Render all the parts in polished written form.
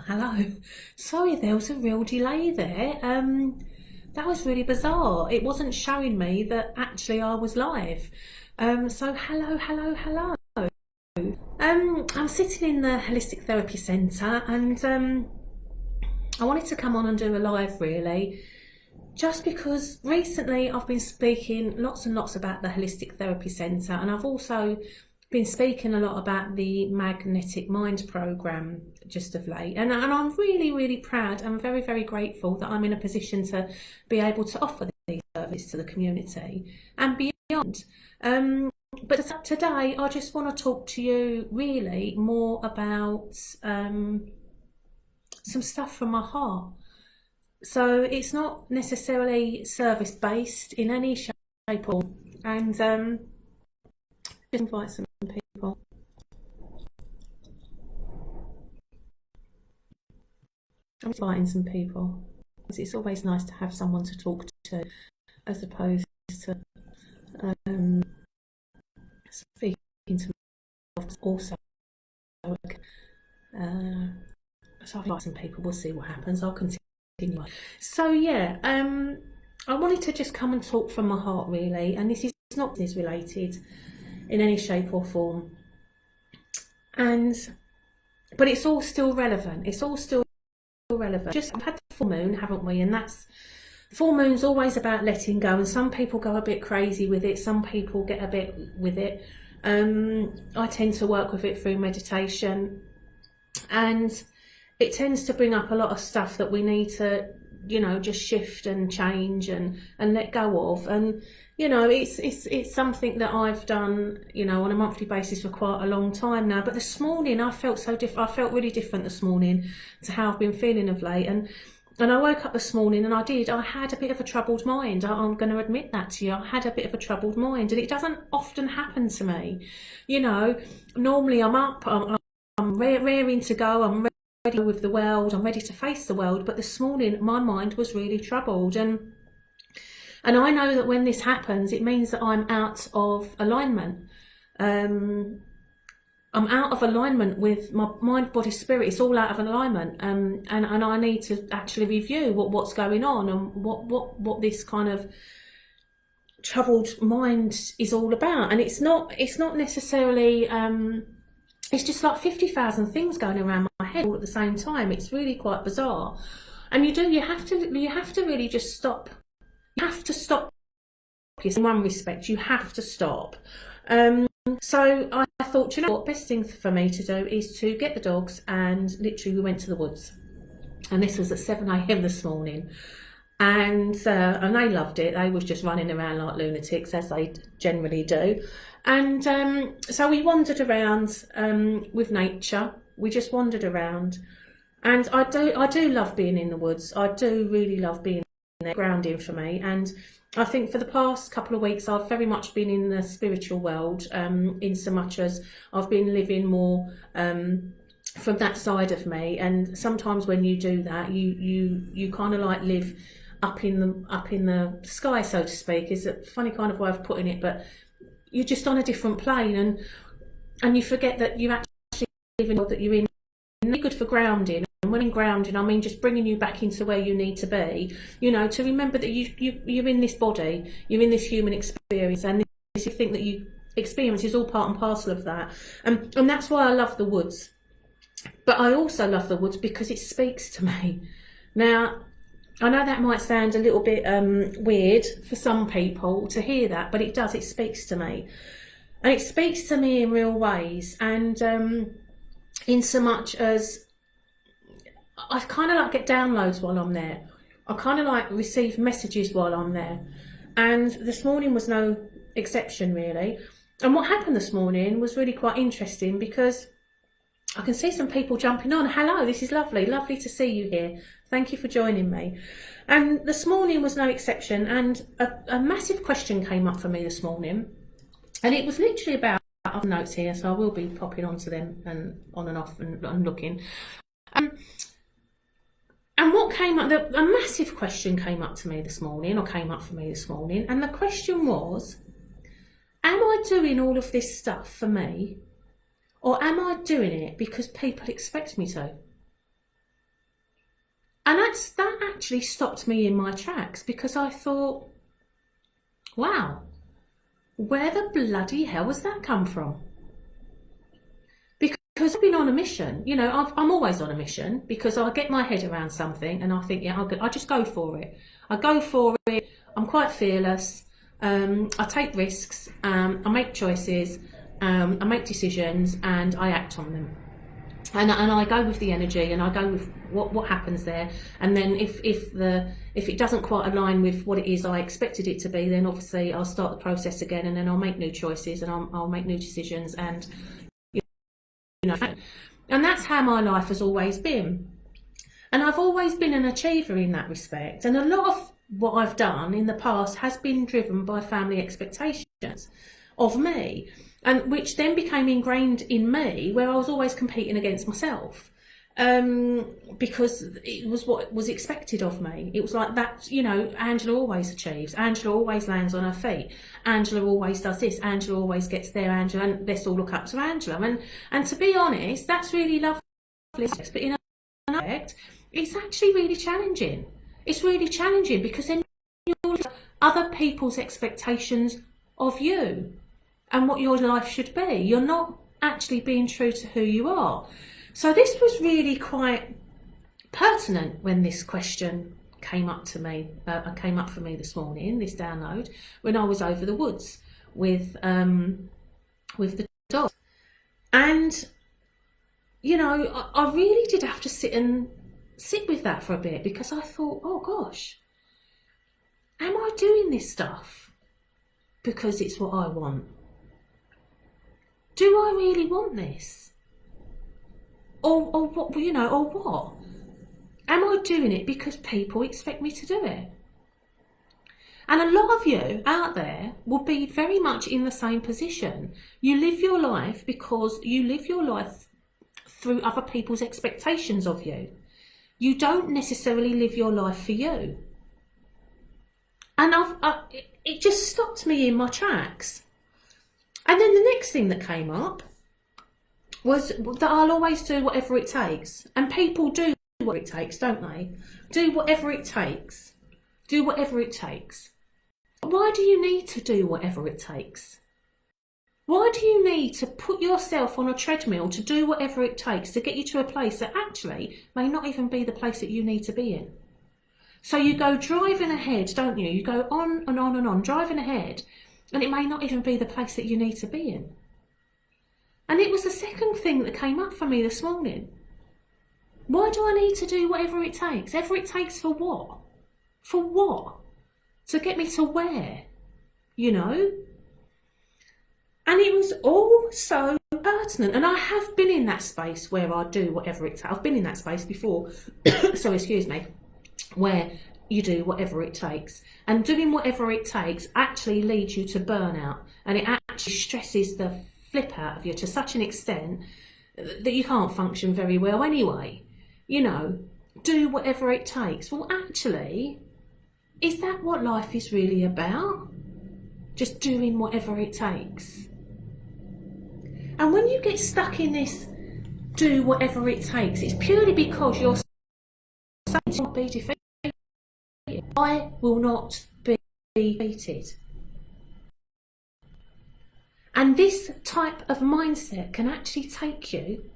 Hello. Sorry, there was a real delay there. That was really bizarre. It wasn't showing me that actually I was live. So hello, hello, hello. I'm sitting in the Holistic Therapy Centre and I wanted to come on and do a live really, just because recently I've been speaking lots and lots about the Holistic Therapy Centre, and I've also been speaking a lot about the Magnetic Mind program just of late, and I'm really, really proud and very, very grateful that I'm in a position to be able to offer these services to the community and beyond. But today I just want to talk to you really more about some stuff from my heart. So it's not necessarily service based in any shape or form, and just invite some people. I'm inviting some people because it's always nice to have someone to talk to as opposed to speaking to myself also. So I've got some people, we'll see what happens. I'll continue. So yeah, I wanted to just come and talk from my heart really, and this is not business related in any shape or form. But it's all still relevant. It's all still relevant. Just I've had the full moon, haven't we? And that's full moon's always about letting go, and some people go a bit crazy with it, some people get a bit with it. I tend to work with it through meditation, and it tends to bring up a lot of stuff that we need to, just shift and change and let go of. And it's something that I've done, on a monthly basis for quite a long time now. But this morning I felt so different. I felt really different this morning to how I've been feeling of late. And I woke up this morning and I had a bit of a troubled mind. I'm going to admit that to you. I had a bit of a troubled mind, and it doesn't often happen to me. Normally I'm up, I'm raring to go, I'm ready with the world, I'm ready to face the world. But this morning my mind was really troubled, and I know that when this happens, it means that I'm out of alignment. I'm out of alignment with my mind, body, spirit. It's all out of alignment, and I need to actually review what's going on and what this kind of troubled mind is all about. And it's not necessarily. It's just like 50,000 things going around my head all at the same time. It's really quite bizarre, and you have to really just stop. You have to stop. In one respect, you have to stop. So I thought, what best thing for me to do is to get the dogs, and literally we went to the woods, and this was at 7 a.m. this morning, and they loved it. They was just running around like lunatics, as they generally do. And so we wandered around with nature. We just wandered around, and I do love being in the woods. I do really love being there, grounding for me. And I think for the past couple of weeks I've very much been in the spiritual world, in so much as I've been living more from that side of me. And sometimes when you do that, you kind of like live up in the sky, so to speak. Is a funny kind of way of putting it, but you're just on a different plane, and you forget that you actually live in the world that you're in. And they're good for grounding. And when in grounding, I mean just bringing you back into where you need to be, to remember that you're in this body, you're in this human experience, and this thing that you experience is all part and parcel of that. And that's why I love the woods. But I also love the woods because it speaks to me. Now, I know that might sound a little bit weird for some people to hear that, but it does. It speaks to me. And it speaks to me in real ways. And in so much as I kind of like get downloads while I'm there. I kind of like receive messages while I'm there. And this morning was no exception, really. And what happened this morning was really quite interesting, because I can see some people jumping on. Hello, this is lovely. Lovely to see you here. Thank you for joining me. And this morning was no exception. And a massive question came up for me this morning. And it was literally about, I have notes here, so I will be popping onto them and on and off and looking. And what came up, a massive question came up for me this morning, and the question was, am I doing all of this stuff for me, or am I doing it because people expect me to? And that actually stopped me in my tracks, because I thought, wow, where the bloody hell has that come from? Because I've been on a mission, you know, I'm always on a mission, because I get my head around something and I think, yeah, I just go for it. I go for it. I'm quite fearless. I take risks. I make choices. I make decisions, and I act on them. And I go with the energy, and I go with what happens there. And then if it doesn't quite align with what it is I expected it to be, then obviously I'll start the process again, and then I'll make new choices, and I'll make new decisions, and you know, and that's how my life has always been. And I've always been an achiever in that respect. And a lot of what I've done in the past has been driven by family expectations of me, and which then became ingrained in me, where I was always competing against myself, because it was what was expected of me. It was like that, you know, Angela always achieves, Angela always lands on her feet, Angela always does this, Angela always gets there, Angela, and let's all look up to Angela. And to be honest, that's really lovely, but in an aspect, it's actually really challenging. It's really challenging, because then you're looking at other people's expectations of you and what your life should be. You're not actually being true to who you are. So this was really quite pertinent when this question came up to me, came up for me this morning, this download, when I was over the woods with the dog. And, you know, I really did have to sit with that for a bit, because I thought, oh gosh, am I doing this stuff because it's what I want? Do I really want this? Or what, you know, or what? Am I doing it because people expect me to do it? And a lot of you out there will be very much in the same position. You live your life because you live your life through other people's expectations of you. You don't necessarily live your life for you. And it just stopped me in my tracks. And then the next thing that came up was that I'll always do whatever it takes. And people do what it takes, don't they? Do whatever it takes. Do whatever it takes. Why do you need to do whatever it takes? Why do you need to put yourself on a treadmill to do whatever it takes to get you to a place that actually may not even be the place that you need to be in? So you go driving ahead, don't you? You go on and on and on, driving ahead, and it may not even be the place that you need to be in. And it was the second thing that came up for me this morning. Why do I need to do whatever it takes? Whatever it takes for what? For what? To get me to where? You know? And it was all so pertinent. And I have been in that space where I do whatever it takes. I've been in that space before. So excuse me. Where you do whatever it takes. And doing whatever it takes actually leads you to burnout. And it actually stresses the flip out of you to such an extent that you can't function very well anyway. You know, do whatever it takes. Well, actually, is that what life is really about? Just doing whatever it takes. And when you get stuck in this do whatever it takes, it's purely because you're saying to not be defeated. I will not be defeated. And this type of mindset can actually take you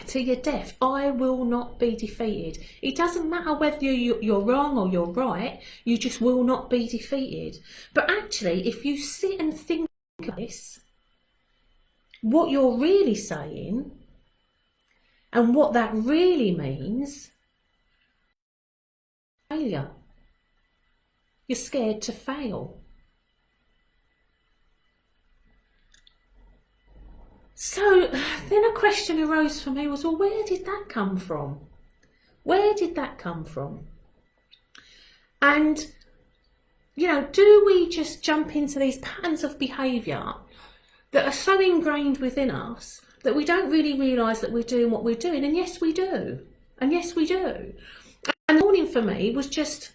to your death. I will not be defeated. It doesn't matter whether you're wrong or you're right, you just will not be defeated. But actually, if you sit and think of this, what you're really saying and what that really means, failure. You're scared to fail. So then a question arose for me was, well, where did that come from? Where did that come from? And, you know, do we just jump into these patterns of behaviour that are so ingrained within us that we don't really realise that we're doing what we're doing? And yes, we do. And yes, we do. And the morning for me was just,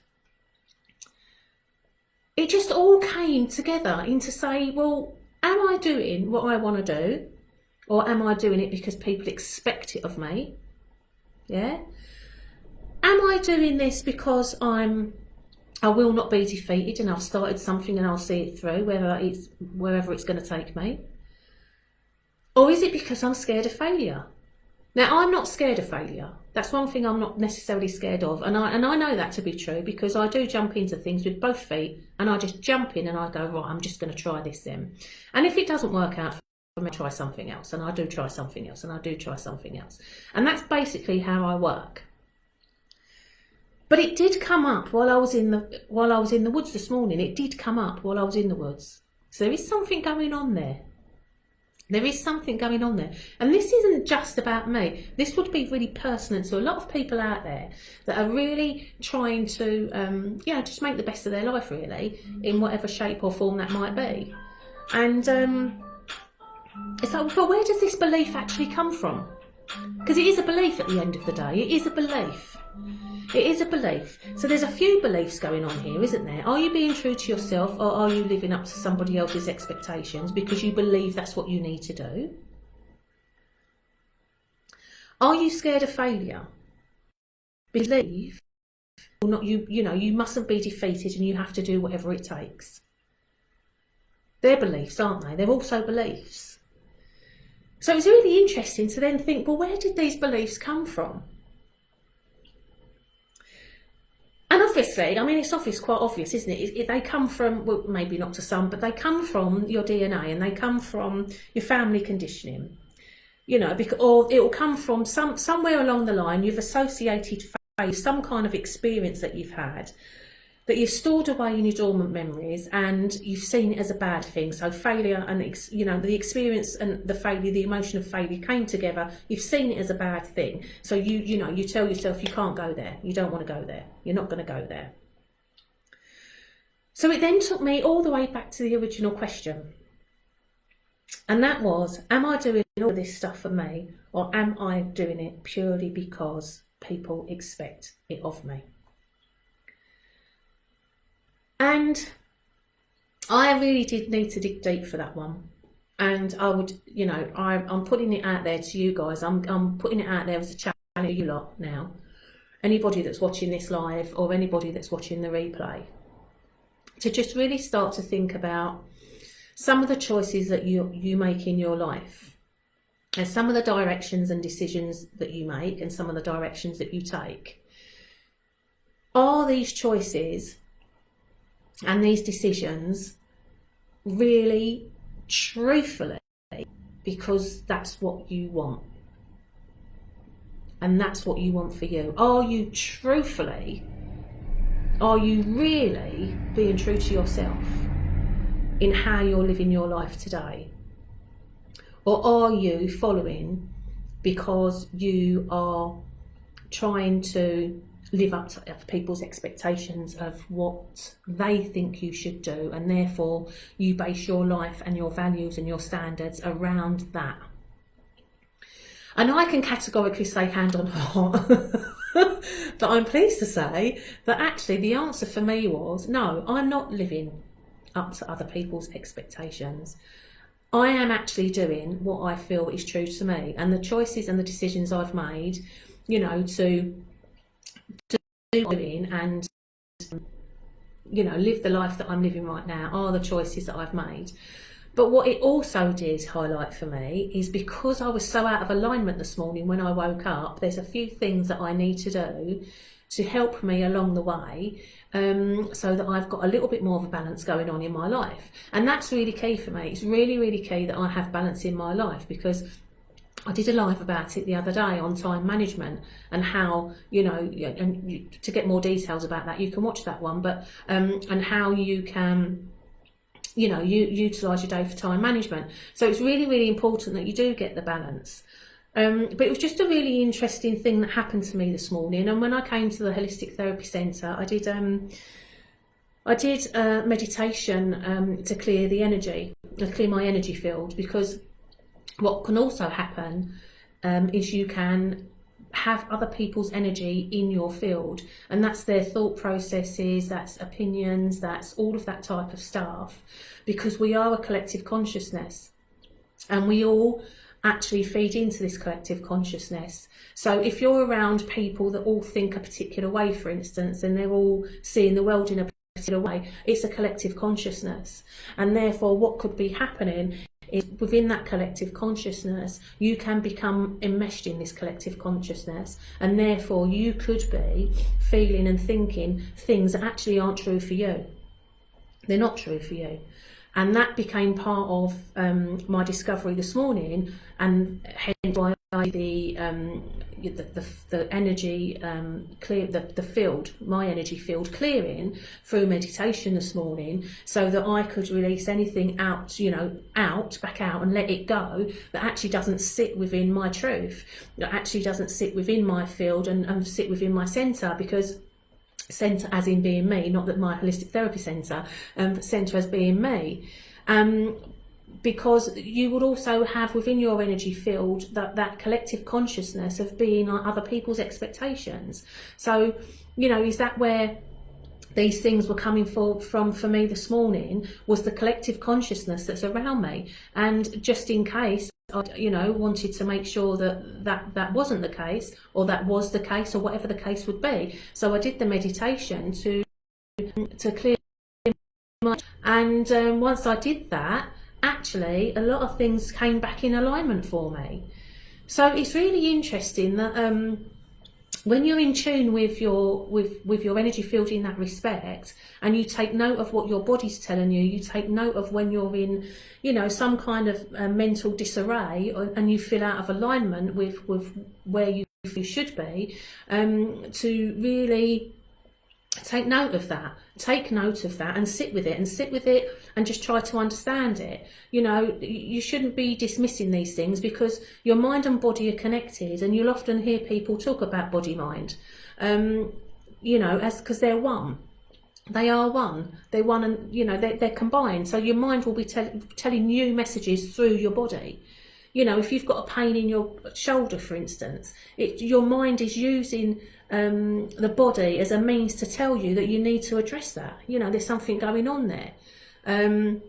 it just all came together into say, well, am I doing what I want to do? Or am I doing it because people expect it of me? Yeah? Am I doing this because I will not be defeated and I've started something and I'll see it through, wherever it's going to take me? Or is it because I'm scared of failure? Now, I'm not scared of failure. That's one thing I'm not necessarily scared of. And I know that to be true, because I do jump into things with both feet, and I just jump in and I go, right, I'm just going to try this then. And if it doesn't work out for me, I try something else, and I do try something else, and I do try something else. And that's basically how I work. But it did come up while I was in the woods this morning. It did come up while I was in the woods. So there is something going on there. There is something going on there. And this isn't just about me. This would be really personal to a lot of people out there that are really trying to, just make the best of their life, really, in whatever shape or form that might be. And it's like, but where does this belief actually come from? Because it is a belief at the end of the day. It is a belief. It is a belief. So there's a few beliefs going on here, isn't there? Are you being true to yourself, or are you living up to somebody else's expectations because you believe that's what you need to do? Are you scared of failure? Believe, or not, you mustn't be defeated and you have to do whatever it takes. They're beliefs, aren't they? They're also beliefs. So it's really interesting to then think, well, where did these beliefs come from? And obviously, I mean, it's quite obvious, isn't it? They come from, well, maybe not to some, but they come from your DNA, and they come from your family conditioning, or it will come from somewhere along the line. You've associated faith, some kind of experience that you've had, that you've stored away in your dormant memories, and you've seen it as a bad thing. So failure and the experience and the failure, the emotion of failure came together. You've seen it as a bad thing. So you tell yourself you can't go there. You don't want to go there. You're not going to go there. So it then took me all the way back to the original question. And that was, am I doing all this stuff for me, or am I doing it purely because people expect it of me? And I really did need to dig deep for that one. And I would, I'm putting it out there to you guys. I'm putting it out there as a challenge to you lot now. Anybody that's watching this live, or anybody that's watching the replay, to just really start to think about some of the choices that you make in your life, and some of the directions and decisions that you make, and some of the directions that you take. Are these choices and these decisions really, truthfully, because that's what you want, and that's what you want for you? Are you really being true to yourself in how you're living your life today? Or are you following because you are trying to live up to other people's expectations of what they think you should do, and therefore you base your life and your values and your standards around that? And I can categorically say, hand on heart, that I'm pleased to say that actually the answer for me was, no, I'm not living up to other people's expectations. I am actually doing what I feel is true to me, and the choices and the decisions I've made, to do and live the life that I'm living right now are the choices that I've made. But what it also did highlight for me is, because I was so out of alignment this morning when I woke up, there's a few things that I need to do to help me along the way, so that I've got a little bit more of a balance going on in my life. And that's really key for me. It's really, really key that I have balance in my life, because I did a live about it the other day on time management, and how, to get more details about that, you can watch that one, but and how you can, you utilise your day for time management. So it's really, really important that you do get the balance. But it was just a really interesting thing that happened to me this morning. And when I came to the Holistic Therapy Centre, I did meditation to clear the energy, to clear my energy field, because what can also happen is you can have other people's energy in your field, and that's their thought processes, that's opinions, that's all of that type of stuff, because we are a collective consciousness, and we all actually feed into this collective consciousness. So if you're around people that all think a particular way, for instance, and they're all seeing the world in a particular way, it's a collective consciousness. And therefore what could be happening is, within that collective consciousness, you can become enmeshed in this collective consciousness, and therefore you could be feeling and thinking things that actually aren't true for you. They're not true for you. And that became part of my discovery this morning, and hence why the energy clear, the field, my energy field clearing through meditation this morning, so that I could release anything out, back out, and let it go that actually doesn't sit within my truth, that actually doesn't sit within my field and sit within my centre. Because centre as in being me, not that my holistic therapy centre, but centre as being me. Because you would also have within your energy field that collective consciousness of being like other people's expectations. So, is that where these things were coming from for me this morning? Was the collective consciousness that's around me. And just in case I wanted to make sure that wasn't the case, or that was the case, or whatever the case would be. So I did the meditation to clear my, and once I did that, actually a lot of things came back in alignment for me. So it's really interesting that when you're in tune with your energy field in that respect, and you take note of what your body's telling you, you take note of when you're in, some kind of mental disarray, and you feel out of alignment with where you should be, to really take note of that, and sit with it, and just try to understand it. You shouldn't be dismissing these things, because your mind and body are connected, and you'll often hear people talk about body mind, because they're one. They are one. They're one, and they're combined. So your mind will be telling you messages through your body. If you've got a pain in your shoulder, for instance, your mind is using the body as a means to tell you that you need to address that. There's something going on there. And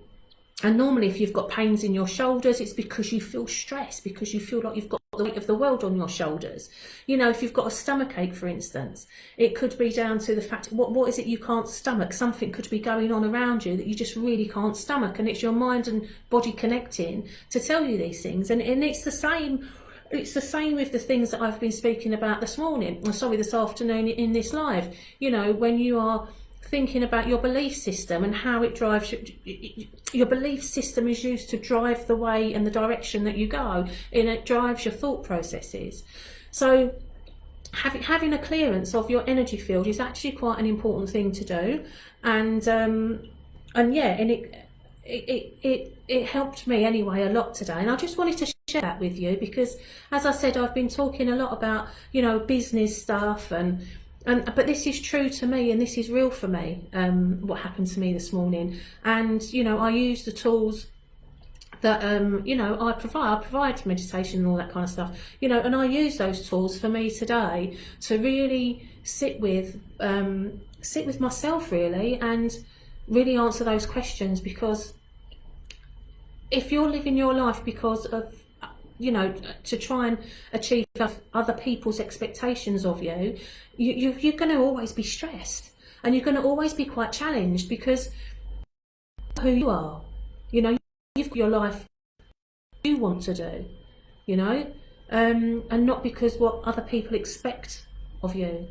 normally if you've got pains in your shoulders, it's because you feel stressed, because you feel like you've got the weight of the world on your shoulders. If you've got a stomach ache, for instance, it could be down to the fact, what is it you can't stomach? Something could be going on around you that you just really can't stomach, and it's your mind and body connecting to tell you these things. And it's the same. It's the same with the things that I've been speaking about this afternoon in this live. When you are thinking about your belief system and how it drives your belief system is used to drive the way and the direction that you go, and it drives your thought processes. So having a clearance of your energy field is actually quite an important thing to do, and it helped me anyway a lot today, and I just wanted to share that with you, because as I said, I've been talking a lot about business stuff, but this is true to me, and this is real for me, what happened to me this morning. And I use the tools that I provide meditation and all that kind of stuff, and I use those tools for me today to really sit with myself, really, and really answer those questions. Because if you're living your life because of to try and achieve other people's expectations of you, you're going to always be stressed, and you're going to always be quite challenged, because who you are, you've got your life you want to do, and not because what other people expect of you.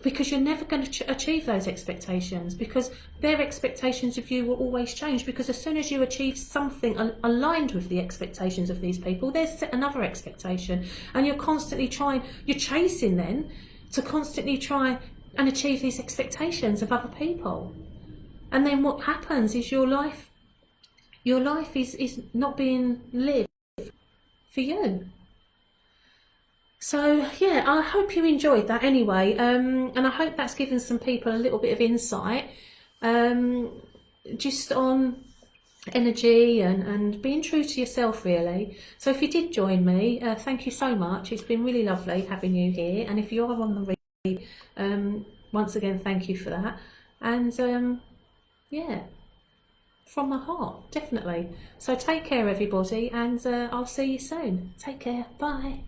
Because you're never going to achieve those expectations, because their expectations of you will always change. Because as soon as you achieve something aligned with the expectations of these people, there's another expectation, and you're chasing then to constantly try and achieve these expectations of other people. And then what happens is your life is not being lived for you. So yeah, I hope you enjoyed that anyway, and I hope that's given some people a little bit of insight, just on energy and being true to yourself, really. So if you did join me, thank you so much. It's been really lovely having you here, and if you are on the read, once again, thank you for that. And yeah, from the heart, definitely. So take care, everybody, and I'll see you soon. Take care. Bye.